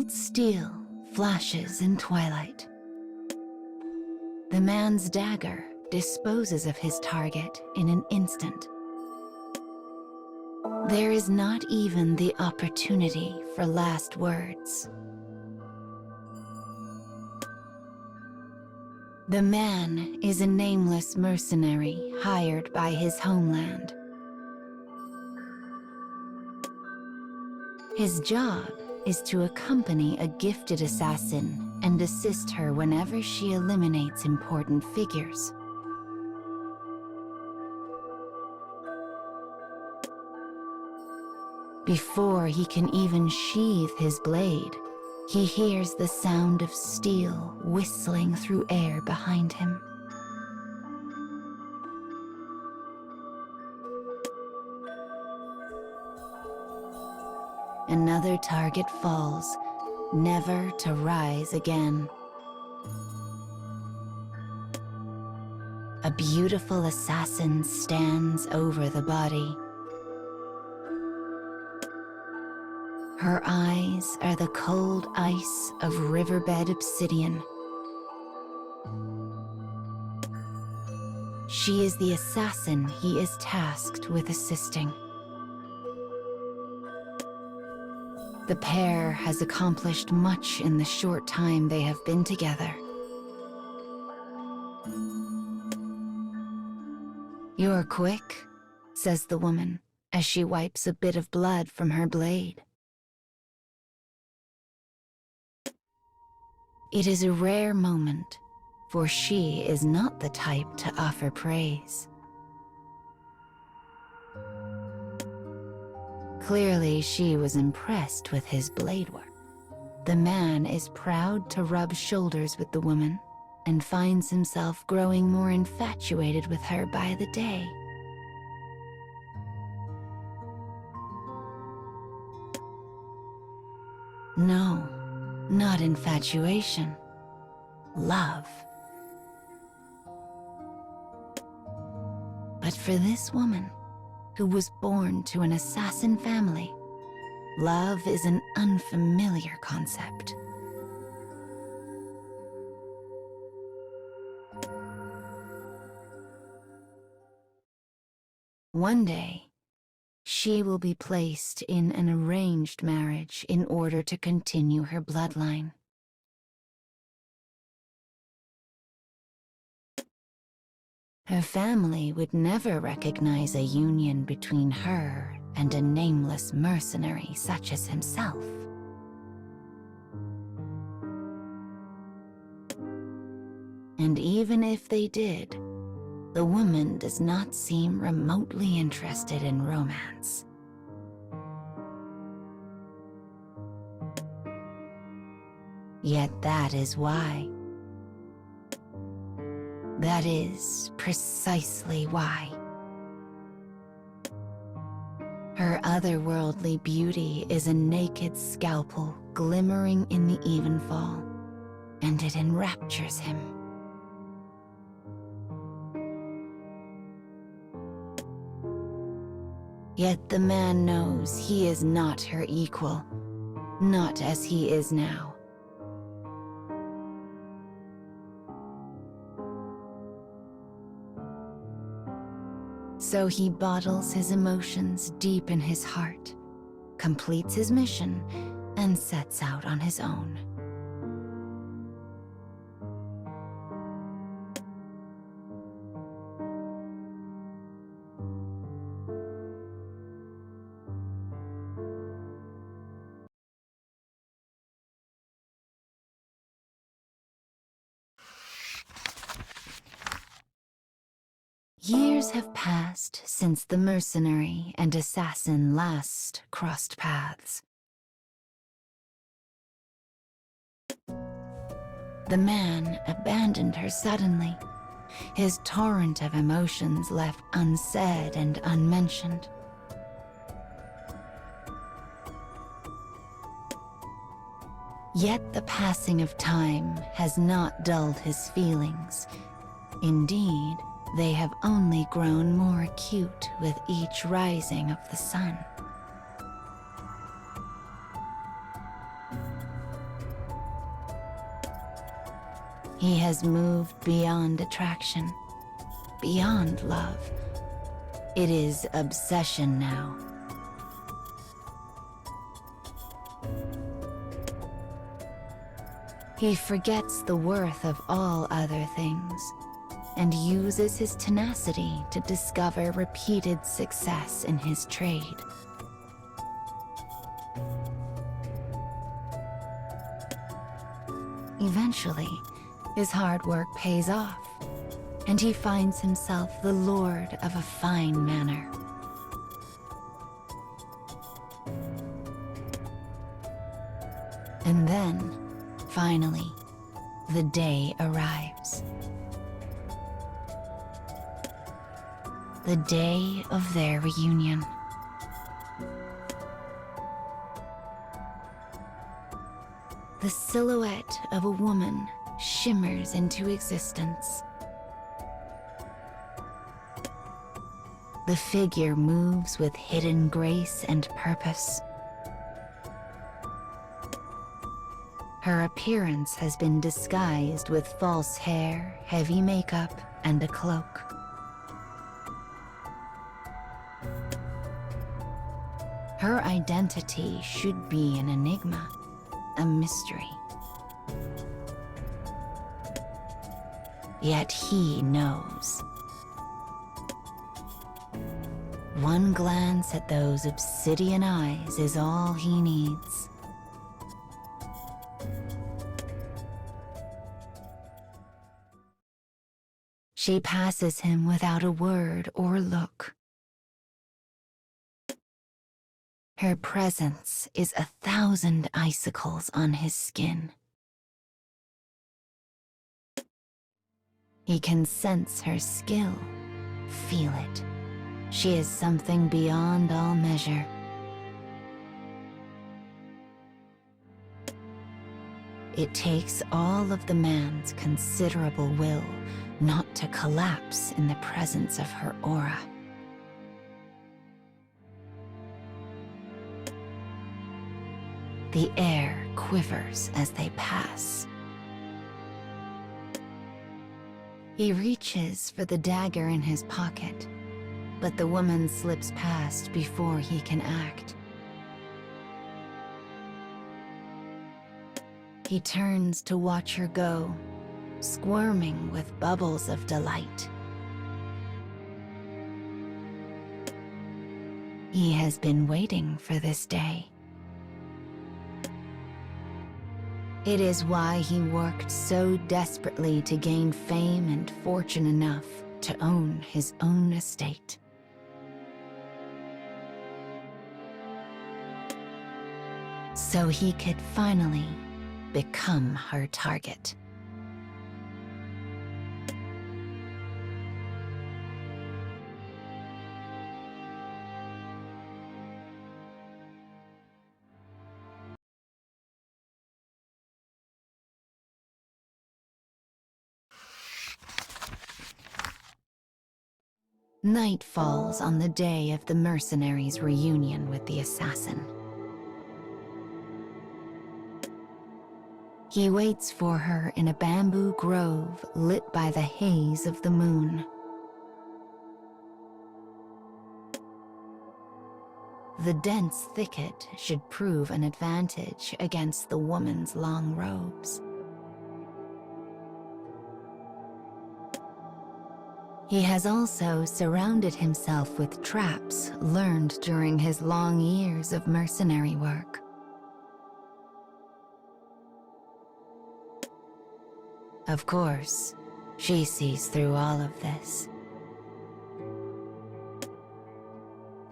bright steel flashes in twilight. The man's dagger disposes of his target in an instant. There is not even the opportunity for last words. The man is a nameless mercenary hired by his homeland. His job is to accompany a gifted assassin and assist her whenever she eliminates important figures. Before he can even sheathe his blade, he hears the sound of steel whistling through air behind him. Another target falls, never to rise again. A beautiful assassin stands over the body. Her eyes are the cold ice of riverbed obsidian. She is the assassin he is tasked with assisting. The pair has accomplished much in the short time they have been together. "You're quick," says the woman, as she wipes a bit of blood from her blade. It is a rare moment, for she is not the type to offer praise. Clearly, she was impressed with his blade work. The man is proud to rub shoulders with the woman and finds himself growing more infatuated with her by the day. No, not infatuation. Love. But for this woman, who was born to an assassin family, love is an unfamiliar concept. One day, she will be placed in an arranged marriage in order to continue her bloodline. Her family would never recognize a union between her and a nameless mercenary such as himself. And even if they did, the woman does not seem remotely interested in romance. Yet that is why. That is precisely why. Her otherworldly beauty is a naked scalpel glimmering in the evenfall, and it enraptures him. Yet the man knows he is not her equal, not as he is now. So he bottles his emotions deep in his heart, completes his mission, and sets out on his own. Years have passed since the mercenary and assassin last crossed paths. The man abandoned her suddenly, his torrent of emotions left unsaid and unmentioned. Yet the passing of time has not dulled his feelings. Indeed, they have only grown more acute with each rising of the sun. He has moved beyond attraction, beyond love. It is obsession now. He forgets the worth of all other things and uses his tenacity to discover repeated success in his trade. Eventually, his hard work pays off, and he finds himself the lord of a fine manor. And then, finally, the day arrives. The day of their reunion. The silhouette of a woman shimmers into existence. The figure moves with hidden grace and purpose. Her appearance has been disguised with false hair, heavy makeup, and a cloak. Her identity should be an enigma, a mystery. Yet he knows. One glance at those obsidian eyes is all he needs. She passes him without a word or look. Her presence is 1,000 icicles on his skin. He can sense her skill, feel it. She is something beyond all measure. It takes all of the man's considerable will not to collapse in the presence of her aura. The air quivers as they pass. He reaches for the dagger in his pocket, but the woman slips past before he can act. He turns to watch her go, squirming with bubbles of delight. He has been waiting for this day. It is why he worked so desperately to gain fame and fortune enough to own his own estate. So he could finally become her target. Night falls on the day of the mercenary's reunion with the assassin. He waits for her in a bamboo grove lit by the haze of the moon. The dense thicket should prove an advantage against the woman's long robes. He has also surrounded himself with traps learned during his long years of mercenary work. Of course, she sees through all of this.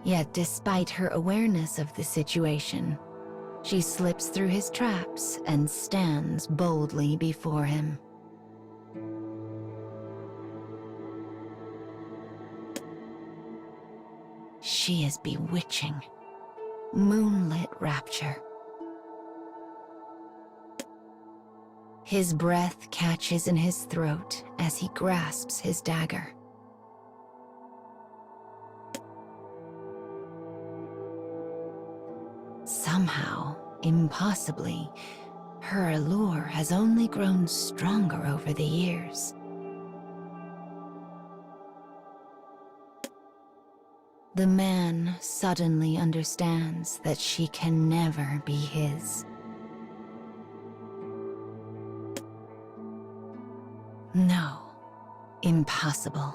Yet despite her awareness of the situation, she slips through his traps and stands boldly before him. She is bewitching, moonlit rapture. His breath catches in his throat as he grasps his dagger. Somehow, impossibly, Her allure has only grown stronger over the years. The man suddenly understands that she can never be his. No, impossible.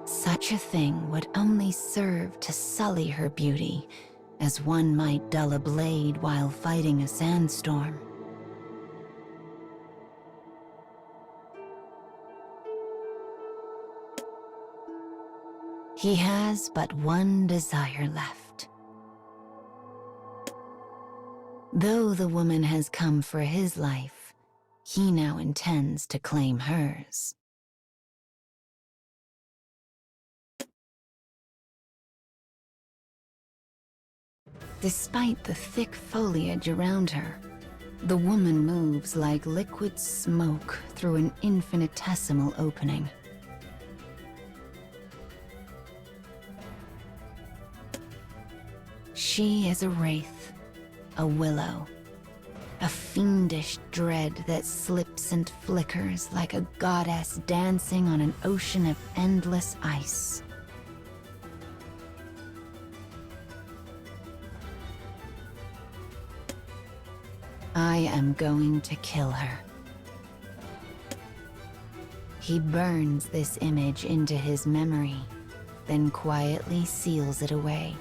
Such a thing would only serve to sully her beauty, as one might dull a blade while fighting a sandstorm. He has but one desire left. Though the woman has come for his life, he now intends to claim hers. Despite the thick foliage around her, the woman moves like liquid smoke through an infinitesimal opening. She is a wraith, a willow, a fiendish dread that slips and flickers like a goddess dancing on an ocean of endless ice. I am going to kill her. He burns this image into his memory, then quietly seals it away.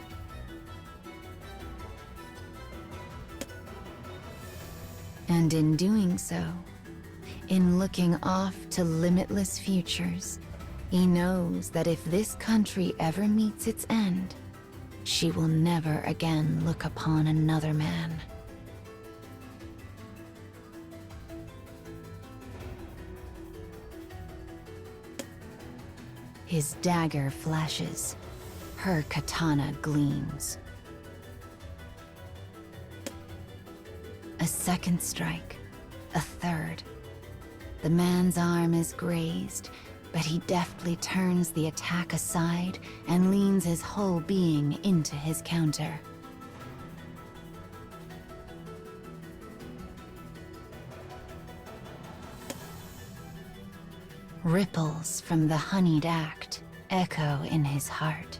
And in doing so, in looking off to limitless futures, he knows that if this country ever meets its end, she will never again look upon another man. His dagger flashes, her katana gleams. A second strike, a third. The man's arm is grazed, but he deftly turns the attack aside and leans his whole being into his counter. Ripples from the honeyed act echo in his heart.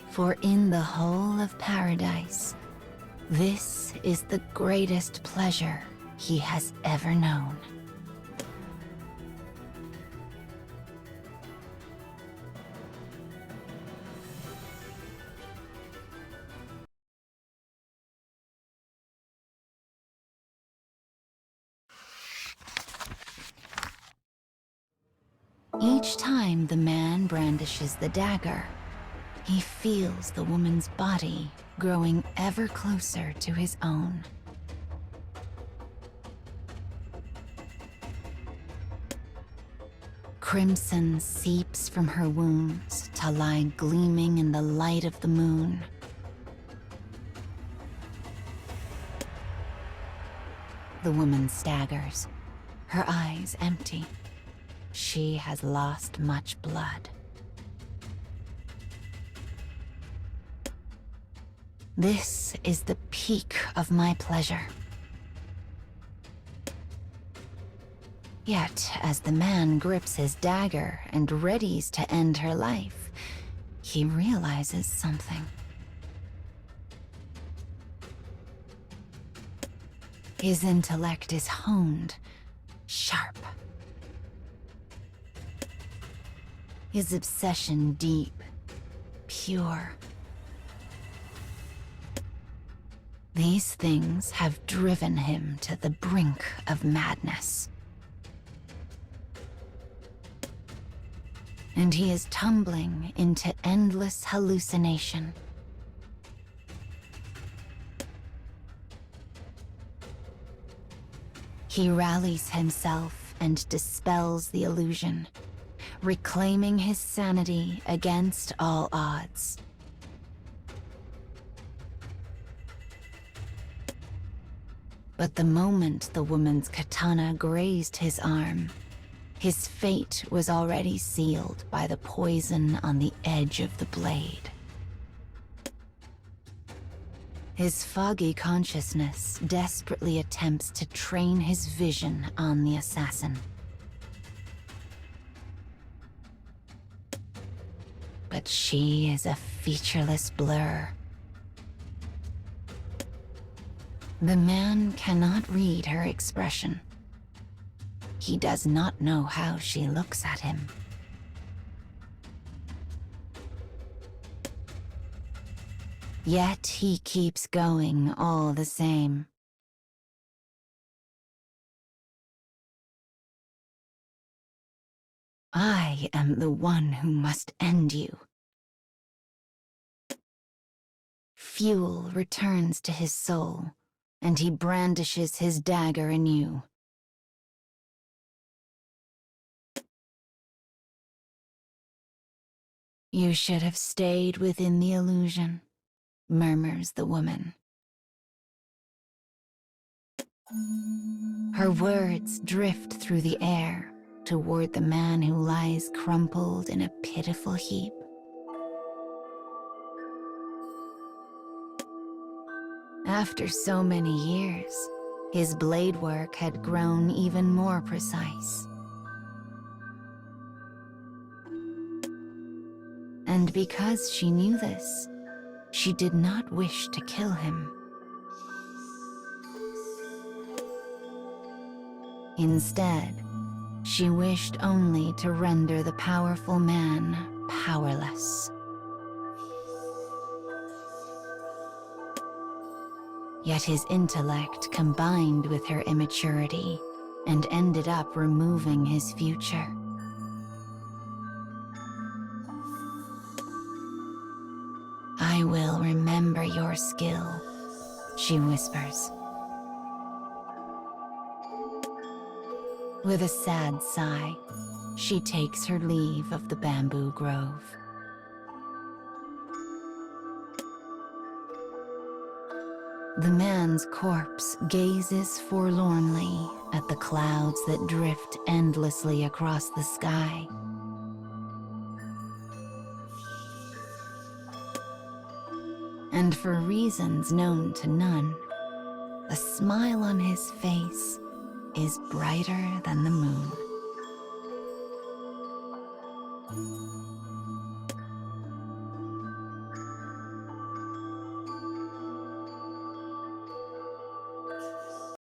For in the whole of paradise, this is the greatest pleasure he has ever known. Each time the man brandishes the dagger, he feels the woman's body growing ever closer to his own. Crimson seeps from her wounds to lie gleaming in the light of the moon. The woman staggers, her eyes empty. She has lost much blood. This is the peak of my pleasure. Yet, as the man grips his dagger and readies to end her life, he realizes something. His intellect is honed, sharp. His obsession deep, pure. These things have driven him to the brink of madness. And he is tumbling into endless hallucination. He rallies himself and dispels the illusion, reclaiming his sanity against all odds. But the moment the woman's katana grazed his arm, his fate was already sealed by the poison on the edge of the blade. His foggy consciousness desperately attempts to train his vision on the assassin. But she is a featureless blur. The man cannot read her expression. He does not know how she looks at him. Yet he keeps going all the same. I am the one who must end you. Fuel returns to his soul, and he brandishes his dagger anew. You should have stayed within the illusion, murmurs the woman. Her words drift through the air toward the man who lies crumpled in a pitiful heap. After so many years, his blade work had grown even more precise. And because she knew this, she did not wish to kill him. Instead, she wished only to render the powerful man powerless. Yet his intellect combined with her immaturity and ended up removing his future. I will remember your skill, she whispers. With a sad sigh, she takes her leave of the bamboo grove. The man's corpse gazes forlornly at the clouds that drift endlessly across the sky. And for reasons known to none, the smile on his face is brighter than the moon.